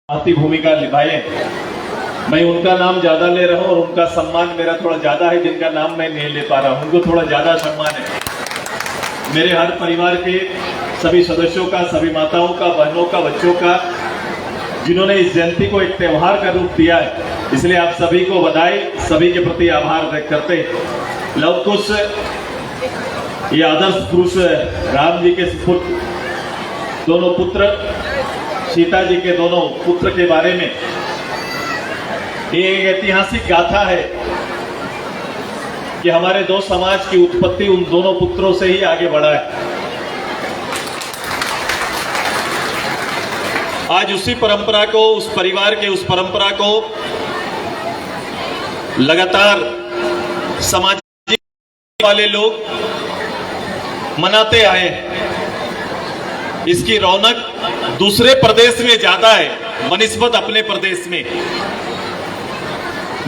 आती भूमिका निभाए। मैं उनका नाम ज्यादा ले रहा हूँ और उनका सम्मान मेरा थोड़ा ज्यादा है, जिनका नाम मैं नहीं ले पा रहा हूँ उनको थोड़ा ज्यादा सम्मान है। मेरे हर परिवार के सभी सदस्यों का, सभी माताओं का, बहनों का, बच्चों का, जिन्होंने इस जयंती को एक त्योहार का रूप दिया है, इसलिए आप सभी को बधाई, सभी के प्रति आभार व्यक्त करते हैं। लव कुश ये आदर्श पुरुष राम जी के दोनों पुत्र, सीता जी के दोनों पुत्र के बारे में ये एक ऐतिहासिक गाथा है कि हमारे दो समाज की उत्पत्ति उन दोनों पुत्रों से ही आगे बढ़ा है। आज उसी परंपरा को, उस परिवार के उस परंपरा को लगातार सामाजिक वाले लोग मनाते आए हैं। इसकी रौनक दूसरे प्रदेश में ज्यादा है बनिस्बत अपने प्रदेश में।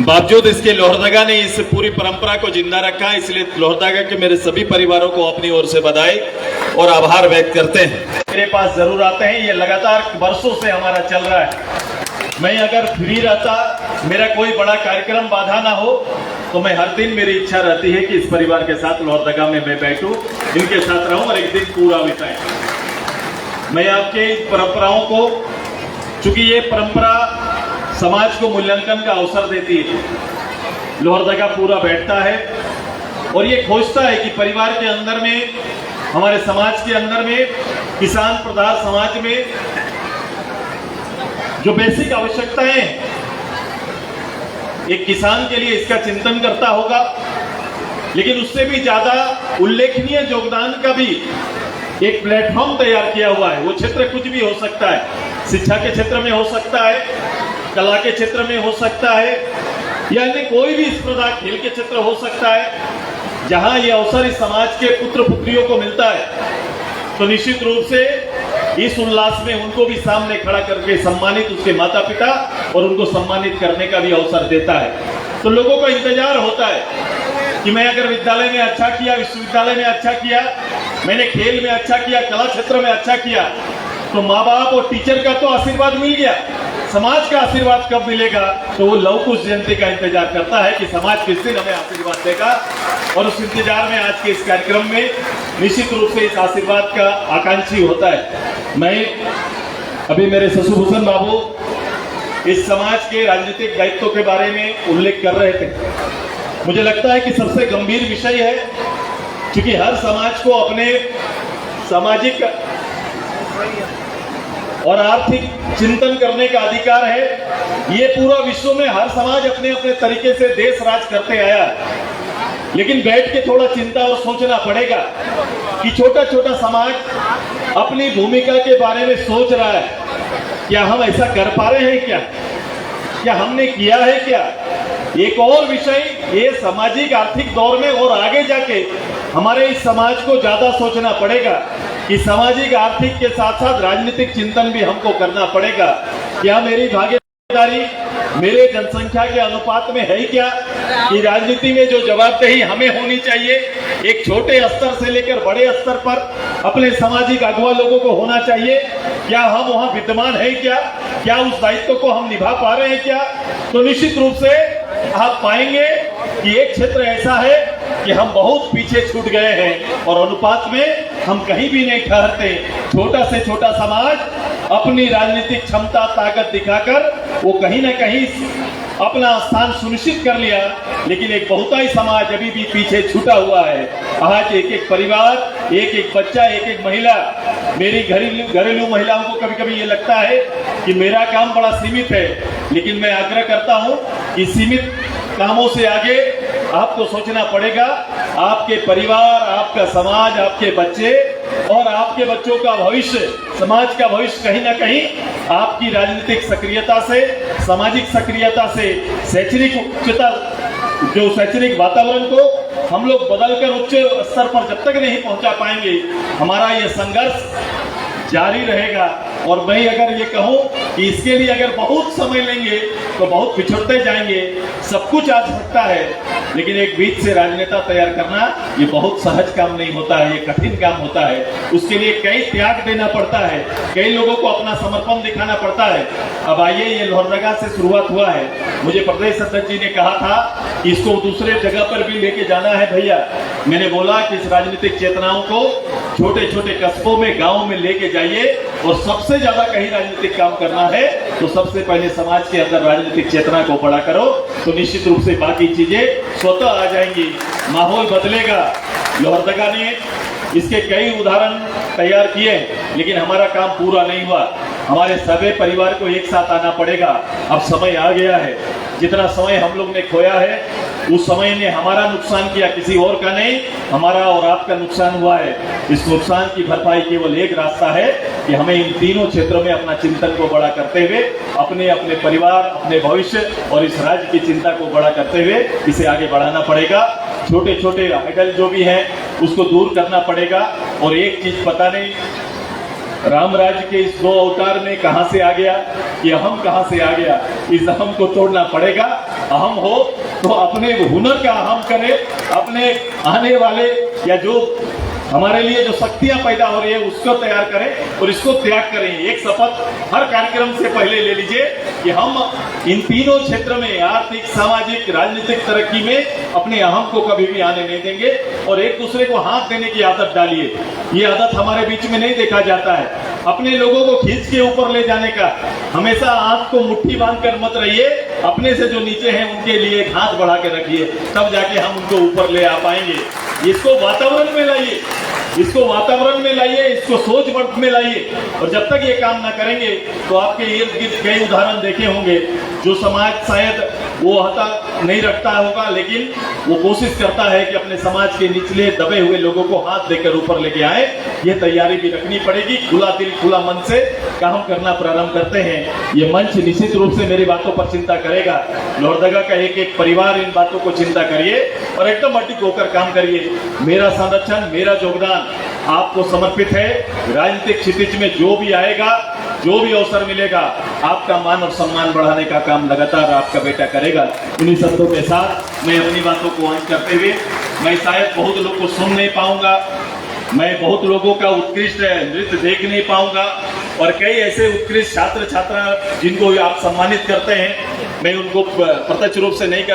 बावजूद इसके लोहरदगा ने इस पूरी परंपरा को जिंदा रखा, इसलिए लोहरदगा के मेरे सभी परिवारों को अपनी ओर से बधाई और आभार व्यक्त करते हैं। मेरे पास जरूर आते हैं, ये लगातार वर्षों से हमारा चल रहा है। मैं अगर फ्री रहता, मेरा कोई बड़ा कार्यक्रम बाधा ना हो, तो मैं हर दिन, मेरी इच्छा रहती है कि इस परिवार के साथ लोहरदगा में मैं बैठूं, इनके साथ रहूं और एक दिन पूरा बिताएं। मैं आपके परंपराओं को, चूंकि ये परंपरा समाज को मूल्यांकन का अवसर देती है, लोहरदगा पूरा बैठता है और ये खोजता है कि परिवार के अंदर में, हमारे समाज के अंदर में, किसान प्रधान समाज में जो बेसिक आवश्यकताएं हैं, एक किसान के लिए इसका चिंतन करता होगा, लेकिन उससे भी ज्यादा उल्लेखनीय योगदान का भी एक प्लेटफॉर्म तैयार किया हुआ है। वो क्षेत्र कुछ भी हो सकता है, शिक्षा के क्षेत्र में हो सकता है, कला के क्षेत्र में हो सकता है, या अन्य कोई भी स्पर्धा, खेल के क्षेत्र हो सकता है। जहां ये अवसर इस समाज के पुत्र पुत्रियों को मिलता है, तो निश्चित रूप से इस उल्लास में उनको भी सामने खड़ा करके सम्मानित, उसके माता पिता और उनको सम्मानित करने का भी अवसर देता है। तो लोगों को इंतजार होता है कि मैं अगर विद्यालय में अच्छा किया, विश्वविद्यालय में अच्छा किया, मैंने खेल में अच्छा किया, कला क्षेत्र में अच्छा किया, तो माँ बाप और टीचर का तो आशीर्वाद मिल गया, समाज का आशीर्वाद कब मिलेगा? तो वो लव कुश जयंती का इंतजार करता है कि समाज किस दिन हमें आशीर्वाद देगा। और उस इंतजार में आज के इस कार्यक्रम में निश्चित रूप से इस आशीर्वाद का आकांक्षी होता है। मैं अभी मेरे शशिभूषण बाबू इस समाज के राजनीतिक दायित्व के बारे में उल्लेख कर रहे थे। मुझे लगता है कि सबसे गंभीर विषय है, क्योंकि हर समाज को अपने सामाजिक और आर्थिक चिंतन करने का अधिकार है। ये पूरा विश्व में हर समाज अपने अपने तरीके से देश राज करते आया है, लेकिन बैठ के थोड़ा चिंता और सोचना पड़ेगा कि छोटा छोटा समाज अपनी भूमिका के बारे में सोच रहा है, क्या हम ऐसा कर पा रहे हैं, क्या हमने किया है क्या? एक और विषय, ये सामाजिक आर्थिक दौर में और आगे जाके हमारे इस समाज को ज्यादा सोचना पड़ेगा कि सामाजिक आर्थिक के साथ साथ राजनीतिक चिंतन भी हमको करना पड़ेगा। क्या मेरी भागीदारी मेरे जनसंख्या के अनुपात में है क्या? कि राजनीति में जो जवाबदेही हमें होनी चाहिए, एक छोटे स्तर से लेकर बड़े स्तर पर अपने सामाजिक अगुवा लोगों को होना चाहिए, क्या हम वहां विद्यमान है क्या उस दायित्व को हम निभा पा रहे हैं क्या? तो निश्चित रूप से आप पाएंगे कि एक क्षेत्र ऐसा है कि हम बहुत पीछे छूट गए हैं और अनुपात में हम कहीं भी नहीं ठहरते। छोटा से छोटा समाज अपनी राजनीतिक क्षमता, ताकत दिखाकर वो कहीं ना कहीं अपना स्थान सुनिश्चित कर लिया, लेकिन एक बहुतायत समाज अभी भी पीछे छूटा हुआ है। आज एक एक परिवार, एक एक बच्चा, एक एक महिला, मेरी घरेलू महिलाओं को कभी कभी ये लगता है कि मेरा काम बड़ा सीमित है, लेकिन मैं आग्रह करता हूं कि सीमित कामों से आगे आपको सोचना पड़ेगा। आपके परिवार, आपका समाज, आपके बच्चे और आपके बच्चों का भविष्य, समाज का भविष्य कहीं ना कहीं आपकी राजनीतिक सक्रियता से, सामाजिक सक्रियता से, शैक्षणिक उच्चता, जो शैक्षणिक वातावरण को हम लोग बदलकर उच्च स्तर पर जब तक नहीं पहुंचा पाएंगे, हमारा ये संघर्ष जारी रहेगा। और मैं अगर ये कहूं कि इसके लिए अगर बहुत समय लेंगे तो बहुत पिछड़ते जाएंगे। सब कुछ आ सकता है, लेकिन एक बीच से राजनेता तैयार करना ये बहुत सहज काम नहीं होता है, ये कठिन काम होता है। उसके लिए कई त्याग देना पड़ता है, कई लोगों को अपना समर्पण दिखाना पड़ता है। अब आइए, ये लोहरदगा से शुरुआत हुआ है। मुझे प्रदेश अध्यक्ष जी ने कहा था कि इसको दूसरे जगह पर भी लेके जाना है भैया। मैंने बोला कि इस राजनीतिक चेतनाओं को छोटे छोटे कस्बों में, गांव में लेके जाइए, और सबसे ज्यादा कहीं राजनीतिक काम करना है तो सबसे पहले समाज के अंदर राजनीतिक चेतना को बड़ा करो, तो निश्चित रूप से बाकी चीजें स्वतः आ जाएंगी, माहौल बदलेगा। लोहरदगा ने इसके कई उदाहरण तैयार किए, लेकिन हमारा काम पूरा नहीं हुआ। हमारे सभी परिवार को एक साथ आना पड़ेगा। अब समय आ गया है। जितना समय हम लोग ने खोया है, उस समय ने हमारा नुकसान किया, किसी और का नहीं, हमारा और आपका नुकसान हुआ है। इस नुकसान की भरपाई केवल एक रास्ता है कि हमें इन तीनों क्षेत्रों में अपना चिंतन को बड़ा करते हुए अपने अपने परिवार, अपने भविष्य और इस राज्य की चिंता को बड़ा करते हुए इसे आगे बढ़ाना पड़ेगा। छोटे छोटे आइडल जो भी हैं उसको दूर करना पड़ेगा। और एक चीज पता नहीं राम राज्य के इस 2 अवतार में कहां से आ गया, ये अहम कहां से आ गया। इस अहम को तोड़ना पड़ेगा। अहम हो तो अपने हुनर का अहम करें, अपने आने वाले या जो हमारे लिए जो शक्तियां पैदा हो रही है उसको तैयार करें और इसको त्याग करें। एक शपथ हर कार्यक्रम से पहले ले लीजिए कि हम इन तीनों क्षेत्र में, आर्थिक, सामाजिक, राजनीतिक तरक्की में अपने अहम को कभी भी आने नहीं देंगे। और एक दूसरे को हाथ देने की आदत डालिए। ये आदत हमारे बीच में नहीं देखा जाता है। अपने लोगों को खींच के ऊपर ले जाने का, हमेशा हाथ को मुट्ठी बांध कर मत रहिए। अपने से जो नीचे हैं उनके लिए एक हाथ बढ़ा के रखिए, तब जाके हम उनको ऊपर ले आ पाएंगे। इसको वातावरण में लाइए, इसको वातावरण में लाइए, इसको सोच वर्ग में लाइए। और जब तक ये काम ना करेंगे तो आपके इर्द गिर्द कई उदाहरण देखे होंगे जो समाज शायद वो हता नहीं रखता होगा, लेकिन वो कोशिश करता है कि अपने समाज के निचले दबे हुए लोगों को हाथ देकर ऊपर लेके आए। ये तैयारी भी रखनी पड़ेगी। खुला दिल, खुला मन से काम करना प्रारंभ करते हैं। ये मंच निश्चित रूप से मेरी बातों पर चिंता करेगा। लोहरदगा का एक एक परिवार इन बातों को चिंता करिए और एकदम अटिक होकर काम करिए। मेरा संरक्षण, मेरा योगदान आपको समर्पित है। राजनीतिक क्षितिज में जो भी आएगा, जो भी अवसर मिलेगा, आपका मान और सम्मान बढ़ाने का काम लगातार आपका बेटा करेगा। इन्हीं शब्दों के साथ मैं अपनी बातों को अंत करते हुए, मैं शायद बहुत लोग को सुन नहीं पाऊंगा, मैं बहुत लोगों का उत्कृष्ट नृत्य देख नहीं पाऊंगा, और कई ऐसे उत्कृष्ट छात्र छात्रा जिनको आप सम्मानित करते हैं, मैं उनको प्रत्यक्ष रूप से नहीं कर